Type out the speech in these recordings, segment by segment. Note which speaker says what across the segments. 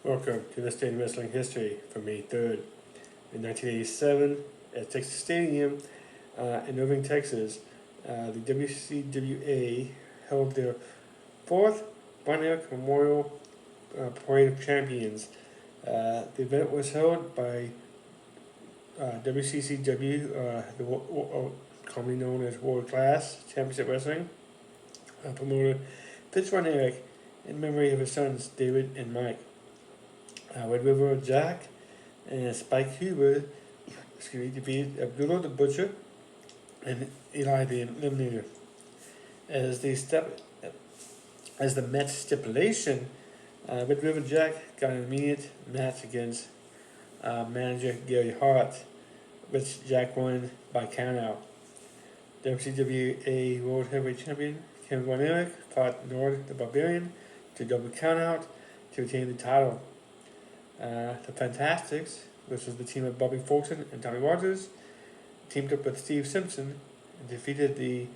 Speaker 1: Welcome to this day in wrestling history for May 3rd. In 1987, at Texas Stadium in Irving, Texas, the WCWA held their fourth Von Erich Memorial Parade of Champions. The event was held by WCCW, commonly known as World Class Championship Wrestling, promoter Fitz Von Erich in memory of his sons David and Mike. Red River Jack and Spike Huber defeated Abdullah the Butcher and Eli the Eliminator. As the match stipulation, Red River Jack got an immediate match against manager Gary Hart, which Jack won by countout. WCWA World Heavyweight Champion Kevin Von Erich fought Nord the Barbarian to double countout to retain the title. The Fantastics, which was the team of Bobby Fulton and Tommy Rogers, teamed up with Steve Simpson and defeated the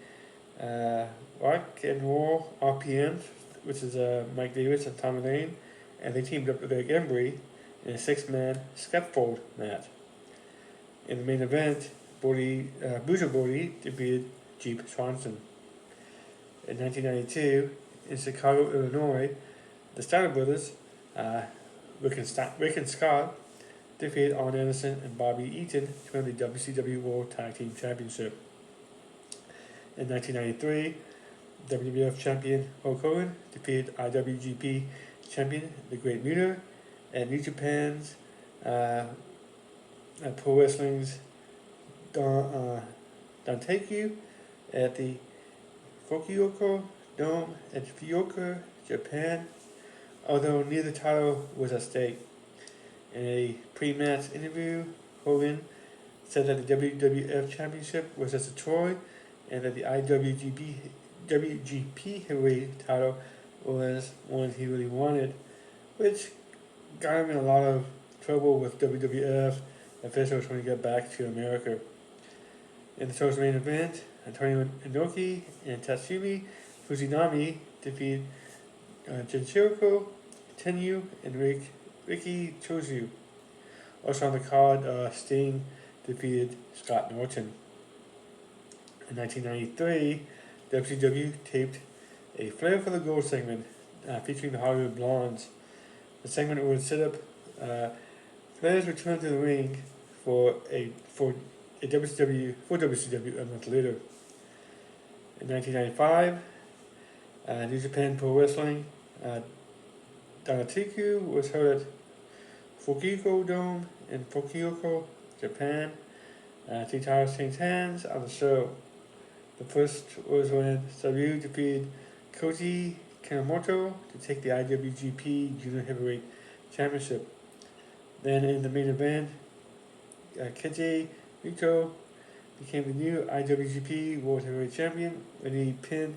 Speaker 1: Rock and Roll RPMs, which is Mike Davis and Tommy Lane, and they teamed up with Eric Embry in a six-man scaffold match. In the main event, Boozer Bodie defeated Jeep Swanson. In 1992, in Chicago, Illinois, the Steiner brothers, Rick and Scott, defeated Arn Anderson and Bobby Eaton to win the WCW World Tag Team Championship. In 1993, WWF champion Hulk Hogan defeated IWGP champion The Great Muta and New Japan's Pro Wrestling's Dantaku at the Fukuoka Dome at Fukuoka, Japan, although neither title was at stake. In a pre-match interview, Hogan said that the WWF Championship was at Detroit and that the WGP Heavyweight title was one he really wanted, which got him in a lot of trouble with WWF officials when he got back to America. In the show's main event, Antonio Inoki and Tatsumi Fujinami defeated Genshiro Tenyu and Riki Chozu. Also on the card, Sting defeated Scott Norton. In 1993, WCW taped a Flair for the Gold segment featuring the Hollywood Blondes. The segment would set up Flair's return to the ring for WCW a month later. In 1995, New Japan Pro Wrestling Dantaku was held at Fukuoka Dome in Fukuoka, Japan. Two titles changed hands on the show. The first was when Sabu defeated Koji Kanemoto to take the IWGP Junior Heavyweight Championship. Then in the main event, Keiji Muto became the new IWGP World Heavyweight Champion when he pinned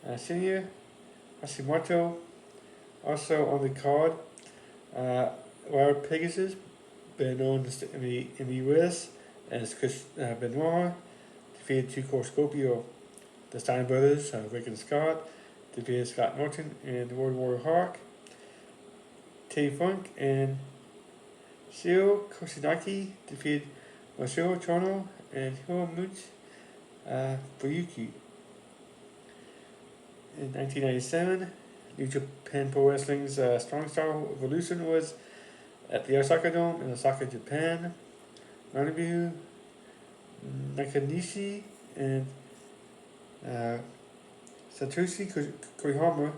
Speaker 1: Shinya Hashimoto. Also on the card, Wild Pegasus, better known in the US as Chris Benoit, defeated Chico Scorpio. The Stein brothers, Rick and Scott, defeated Scott Norton and the World Warrior Hawk. Terry Funk and Shiro Koshinaki defeated Masahiro Chono and Hiromuchi Fuyuki. In 1997, New Japan Pro Wrestling's Strong Style Evolution was at the Osaka Dome in Osaka, Japan. Manabu Nakanishi and Satoshi Koihama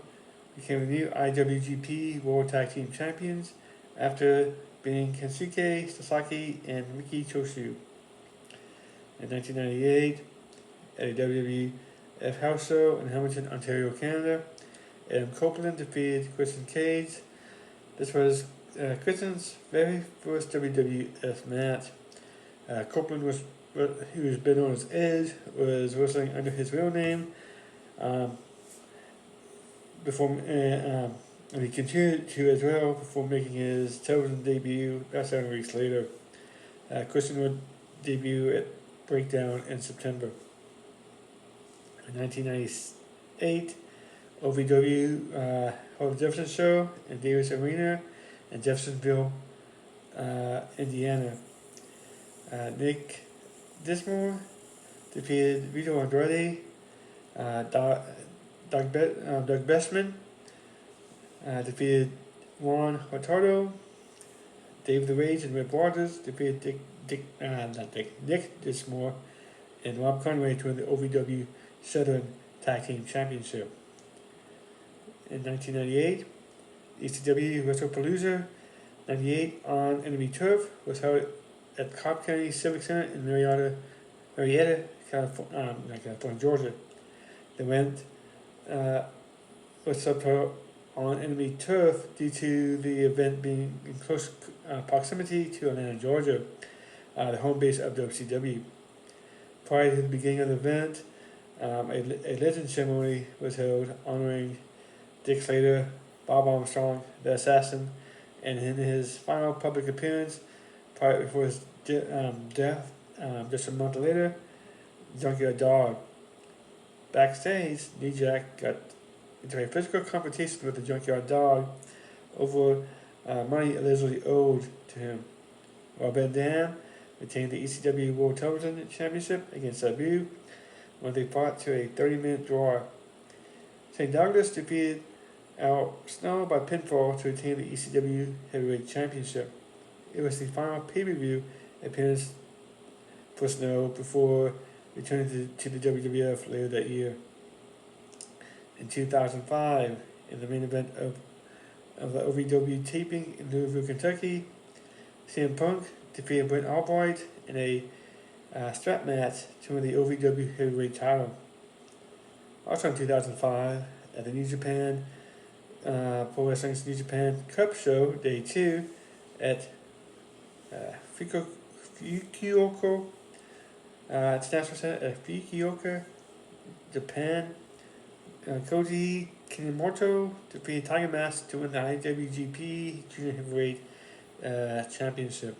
Speaker 1: became the new IWGP World Tag Team Champions after beating Kensuke Sasaki and Riki Choshu. In 1998, at a WWF house show in Hamilton, Ontario, Canada, Adam Copeland defeated Christian Cage. This was Christian's very first WWF match. Copeland who was better known as Edge, was wrestling under his real name. And he continued to as well before making his television debut about 7 weeks later. Christian would debut at Breakdown in September. In 1998, OVW held a Jefferson show in Davis Arena in Jeffersonville, Indiana. Nick Dismore defeated Vito Andrade. Doug Bestman defeated Juan Hurtado. Dave the Rage and Rip Waters defeated Nick Dismore and Rob Conway to win the OVW Southern Tag Team Championship. In 1998, ECW WrestlePalooza 98 on enemy turf was held at Cobb County Civic Center in Marietta, California, Georgia. The event was subtitled on enemy turf due to the event being in close proximity to Atlanta, Georgia, the home base of WCW. Prior to the beginning of the event, a legend ceremony was held honoring Dick Slater, Bob Armstrong, the Assassin, and in his final public appearance prior before his death, just a month later, Junkyard Dog. Backstage, New Jack got into a physical competition with the Junkyard Dog over money allegedly owed to him. Rob Van Dam retained the ECW World Television Championship against Sabu when they fought to a 30-minute draw. St. Douglas defeated Al Snow by pinfall to retain the ECW Heavyweight Championship. It was the final pay-per-view appearance for Snow before returning to the WWF later that year. In 2005, in the main event of the OVW taping in Louisville, Kentucky, CM Punk defeated Brent Albright in a strap match to win the OVW Heavyweight title. Also in 2005, at the New Japan Pro Wrestling's New Japan Cup Show, Day 2, at Fukuoka International Center at Fukuoka, Japan, Koji Kanemoto defeated Tiger Mask to win the IWGP Junior Heavyweight Championship.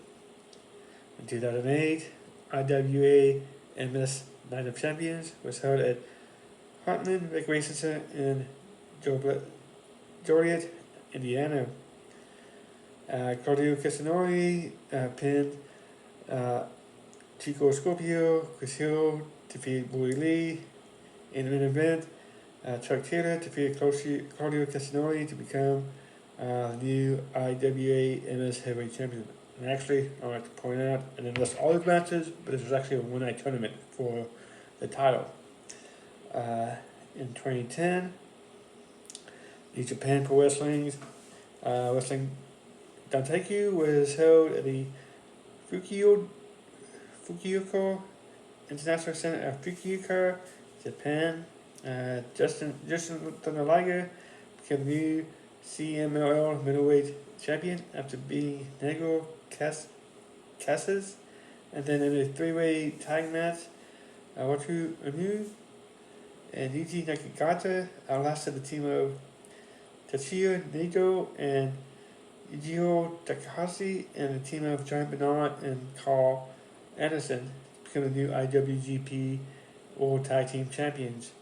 Speaker 1: In 2008, IWA MS Night of Champions was held at Heartland Recreation Center in Joliet, Indiana. Claudio Castagnoli pinned Chico Scorpio. Chris Hill defeated Bully Lee. In the main event, Chuck Taylor defeated Claudio Castagnoli to become the new IWA MS Heavyweight Champion. And actually, I would like to point out, and then list all the matches, but this was actually a one-night tournament for the title. In 2010, New Japan Pro Wrestling's Wrestling Dantaku was held at the Fukuoka International Center at Fukuoka, Japan. Justin Thunder Liger became the new CMLL middleweight champion after beating Negro Casas, and then in a three-way tag match, Watu Anu and Yuji Nakagata outlasted the team of Tetsuya Naito and Yujiro Takahashi and the team of Giant Bernard and Carl Anderson to become the new IWGP World Tag Team Champions.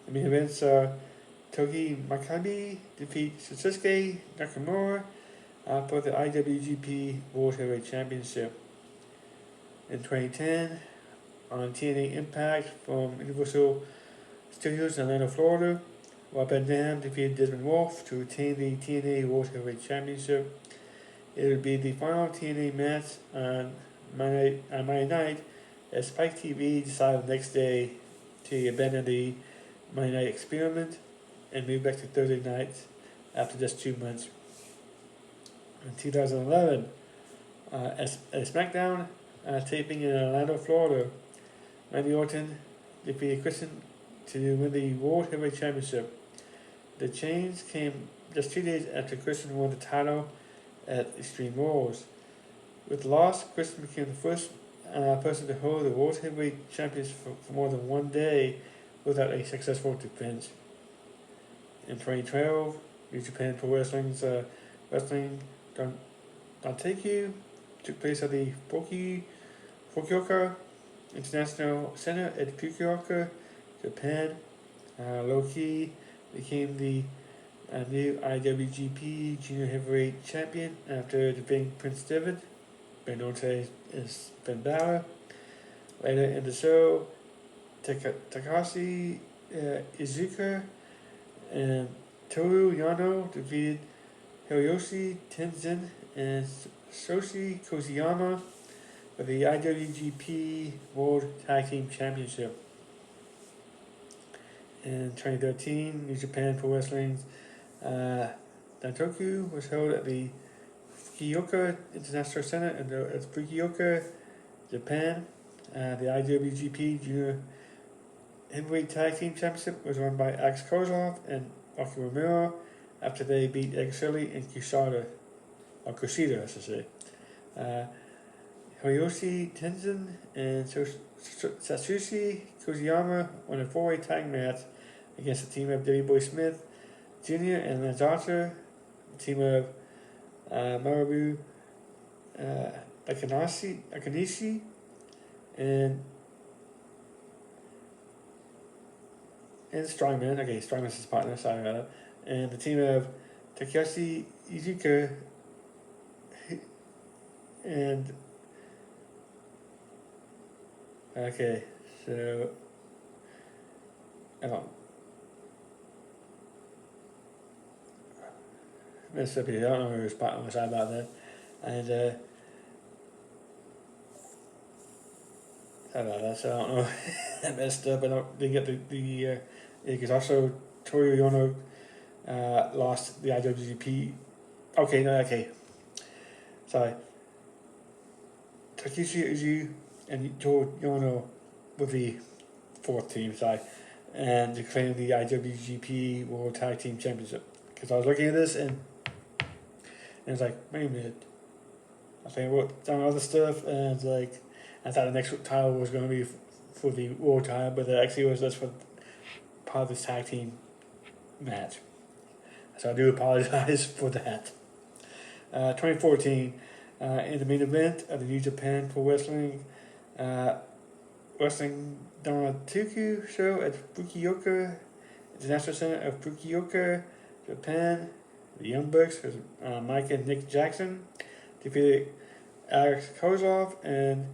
Speaker 1: The main events are Togi Makabe defeat Shinsuke Nakamura for the IWGP World Heavyweight Championship. In 2010, on TNA Impact from Universal Studios in Orlando, Florida, Rob Van Dam defeated Desmond Wolfe to retain the TNA World Heavyweight Championship. It would be the final TNA match on Monday night, as Spike TV decided the next day to abandon the Monday night experiment and move back to Thursday nights after just 2 months. In 2011, at a SmackDown taping in Orlando, Florida, Randy Orton defeated Christian to win the World Heavyweight Championship. The change came just 2 days after Christian won the title at Extreme Rules. With the loss, Christian became the first person to hold the World Heavyweight Championship for more than 1 day without a successful defense. In 2012, New Japan Pro Wrestling's Wrestling Dantaku took place at the Fukuoka International Center at Fukuoka, Japan. Low Ki became the a new IWGP Junior Heavyweight Champion after defeating Prince David, better known today as Ben Balor. Later in the show, Takashi Iizuka and Toru Yano defeated Hiroshi Tenzan and Shoshi Kozuyama for the IWGP World Tag Team Championship. In 2013, New Japan Pro Wrestling's Dantoku was held at the Fukuoka International Center in Fukuoka, Japan. The IWGP Junior Heavyweight Tag Team Championship was won by Alex Kozlov and Rocky Romero after they beat Exili and Kushida, I should say. Hiroshi Tenzan and Satoshi Kozuyama won a 4-way tag match against the team of Davey Boy Smith Jr. and Lance Archer, the team of Marabu Akanishi and Strongman. Okay, Strongman's his partner, sorry about that. And the team of Takashi Iizuka and okay, so Mississippi, I don't know who was partner was about that. And sorry about that, so I don't know. I messed up, and I didn't get the because also Toru Yano lost the IWGP. Okay. Sorry. Takeshi Iizuka and Toru Yano were the fourth team, and they claimed the IWGP World Tag Team Championship. Because I was looking at this and it's like, wait a minute. I wrote down other stuff, and it's like, I thought the next title was going to be for the world title, but it actually was just for part of this tag team match. So I do apologize for that. 2014, in the main event of the New Japan Pro Wrestling Dantoku show at Fukuoka International Center of Fukuoka, Japan, the Young Bucks, Mike and Nick Jackson, defeated Alex Kozlov and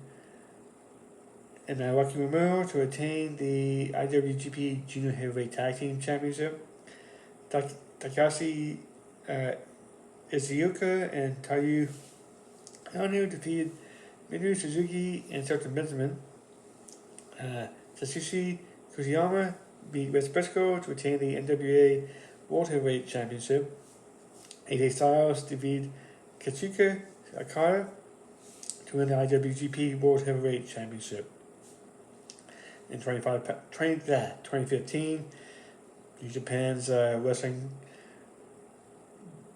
Speaker 1: Rocky Romero to attain the IWGP Junior Heavyweight Tag Team Championship. Takashi Iizuka and Tayu Yano defeated Minoru Suzuki and Shelton Benjamin. Satoshi Kozuyama beat Wes Briscoe to attain the NWA World Heavyweight Championship. AJ Styles defeated Kazuchika Okada to win the IWGP World Heavyweight Championship. In 2015, New Japan's Wrestling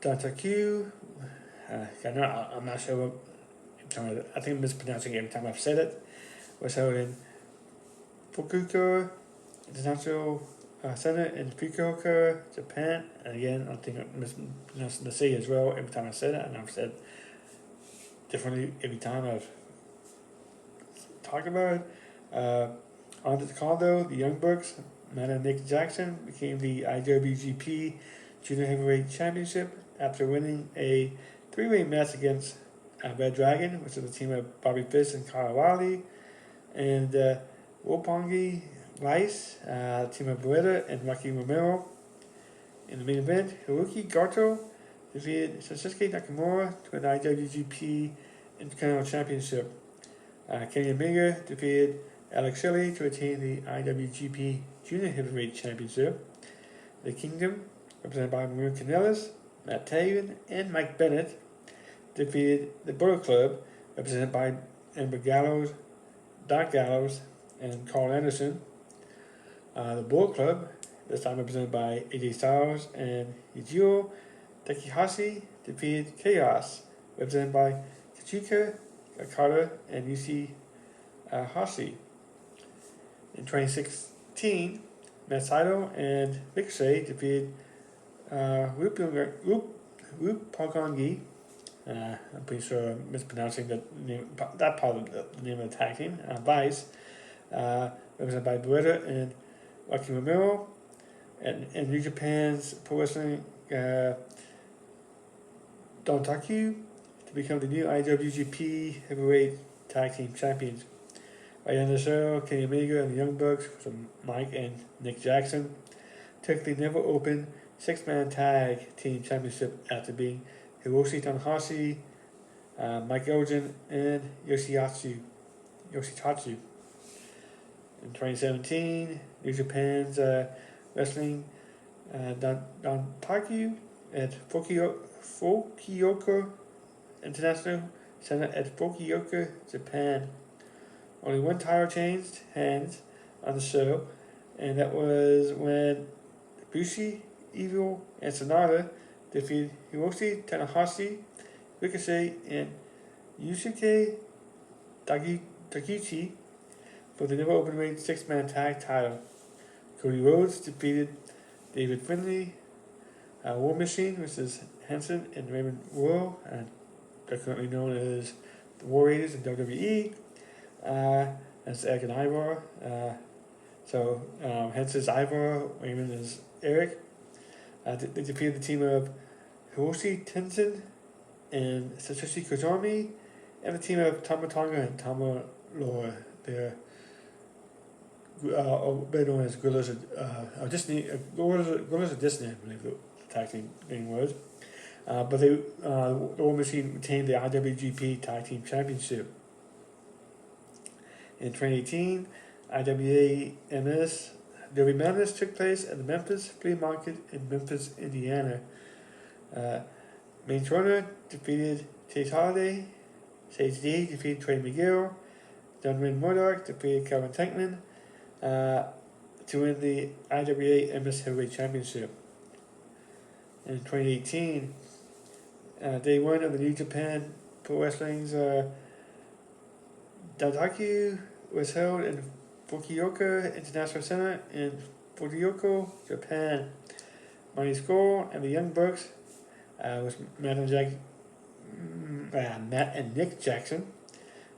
Speaker 1: Dantoku, I'm not sure what, I think I'm mispronouncing it every time I've said it, was held in Fukuoka International Center in Fukuoka, Japan. And again, I think I'm mispronouncing the C as well every time I said it, and I've said differently every time I've talked about it. On the card though, the Young Bucks, Matt and Nick Jackson, became the IWGP Junior Heavyweight Championship after winning a 3-way match against Red Dragon, which is a team of Bobby Fish and Kyle O'Reilly, and Roppongi Rice, team of Beretta and Rocky Romero. In the main event, Hiroki Goto defeated Shinsuke Nakamura to win the IWGP Intercontinental Championship. Kenny Omega defeated Alex Shelley to attain the IWGP Junior Heavyweight Championship. The Kingdom, represented by Maroon Kanellis, Matt Taven, and Mike Bennett, defeated the Bullet Club, represented by Amber Gallows, Doc Gallows, and Carl Anderson. The Bullet Club, this time represented by AJ Styles and Yujiro Takahashi, defeated Chaos, represented by Kazuchika Okada and Yuji Hashi. In 2016, Matt Saito and Ricochet defeated Roppongi. I'm pretty sure I'm mispronouncing that part of the name of the tag team. Vice, represented by Beretta and Rocky Romero. And New Japan's Pro Wrestling Dontaku to become the new IWGP Heavyweight Tag Team Champions. Right on the show, Kenny Omega and the Young Bucks, from Mike and Nick Jackson, took the never open 6-man tag team championship after being Hiroshi Tanahashi, Mike Elgin, and Yoshitatsu. In 2017, New Japan's wrestling Dontaku at Fukuoka International Center at Fukuoka, Japan. Only one title changed hands on the show, and that was when Bushi, Evil, and Sonata defeated Hiroshi Tanahashi, Ricochet, and Yusuke Taguchi for the never openweight 6-man tag title. Cody Rhodes defeated David Finlay, War Machine versus Hanson and Raymond Royal, and they're currently known as the War Raiders in WWE. That's Eric and Ivar. Hanson is Ivar, Raymond is Eric. They defeated the team of Hiroshi Tenzin and Satoshi Koizumi, and the team of Tama Tonga and Tama Loa. They're better known as Gorillas of Disney. Gorillas of Disney, I believe the tag team name was. But the War Machine retained the IWGP Tag Team Championship. In 2018, IWA MS Derby Madness took place at the Memphis Flea Market in Memphis, Indiana. Main Toronto defeated Chase Holiday. Sage D defeated Trey Miguel. Dunwin Murdoch defeated Calvin Tankman to win the IWA MS Heavyweight Championship. In 2018, Day 1 of the New Japan Pro Wrestling's Dontaku was held in Fukuoka International Center in Fukuoka, Japan. Money Skull and the Young Bucks was Matt and Nick Jackson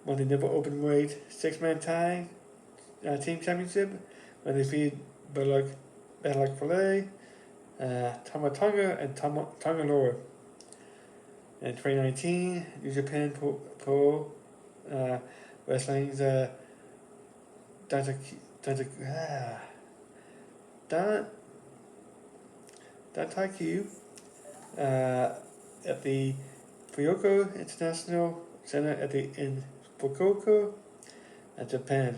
Speaker 1: won the never openweight 6-man tag team championship when they defeated Bad Luck Fale, Tama Tonga, and Tonga Loa. In 2019, New Japan Pro Wrestling's Dontaku at the Fukuoka International Center in Fukuoka, Japan.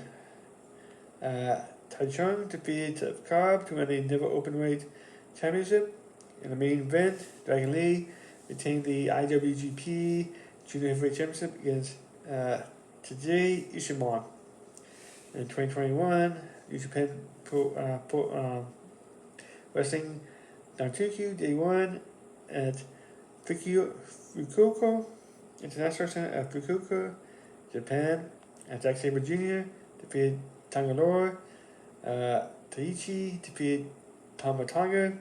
Speaker 1: Taichung defeated Cobb to win the never openweight championship. In the main event, Dragon Lee retained the IWGP Junior Heavyweight Championship against Taiji Ishimon. In 2021, New Japan Pro Wrestling Dontaku Day 1 at Fukuoka International Center at Fukuoka, Japan. Zack Sabre Jr. defeated Tonga Loa. Taichi defeated Tama Tonga.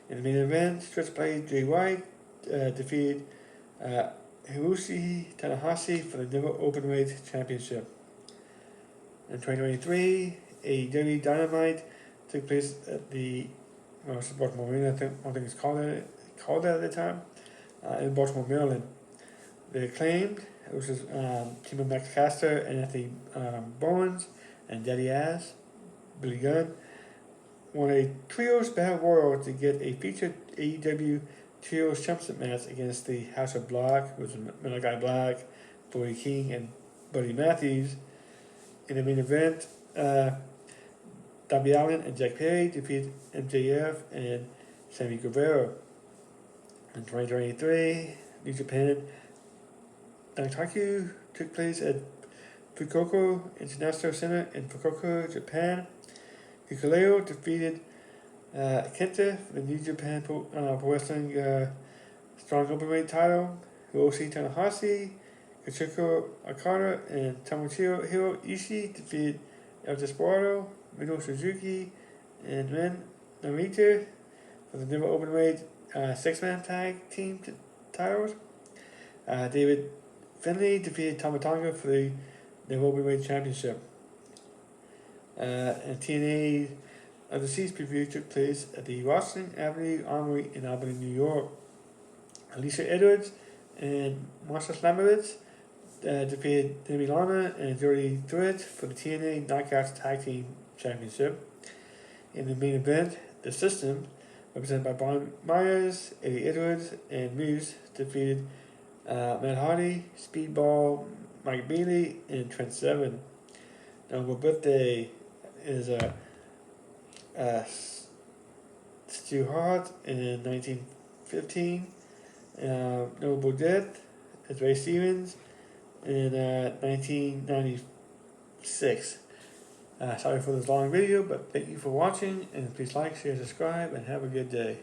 Speaker 1: In the main event, Switchblade Jay White defeated Hiroshi Tanahashi for the never openweight championship. In 2023, AEW Dynamite took place at the Baltimore Arena. I think it's called that at the time, in Baltimore, Maryland. The Acclaimed, which was team of Max Caster and Anthony Bowens and Daddy Ass, Billy Gunn, won a Trios Battle Royal to get a featured AEW Trios Championship match against the House of Black, which was Malachi Black, Brody King, and Buddy Matthews. In the main event, Darby Allin and Jack Perry defeated MJF and Sammy Guevara. In 2023, New Japan Dontaku took place at Fukuoka International Center in Fukuoka, Japan. Hikuleo defeated Kenta for the New Japan Pro Wrestling Strong Openweight title. Hiroshi Tanahashi, Kazuchika Okada, and Tomohiro Ishii defeated El Desperado, Minoru Suzuki, and Ren Narita for the never openweight 6-man tag team titles. David Finlay defeated Tama Tonga for the never openweight championship. And TNA of the Seas preview took place at the Washington Avenue Armory in Albany, New York. Alicia Edwards and Marsha Slamovitz defeated Demi Lana and Jody Threads for the TNA Knockouts Tag Team Championship. In the main event, The System, represented by Brian Myers, Eddie Edwards, and Moose, defeated Matt Hardy, Speedball, Mike Bailey, and Trent Seven. Notable birthday is Stu Hart in 1915. Notable death is Ray Stevens in 1996. Sorry for this long video, but thank you for watching, and please like, share, subscribe, and have a good day.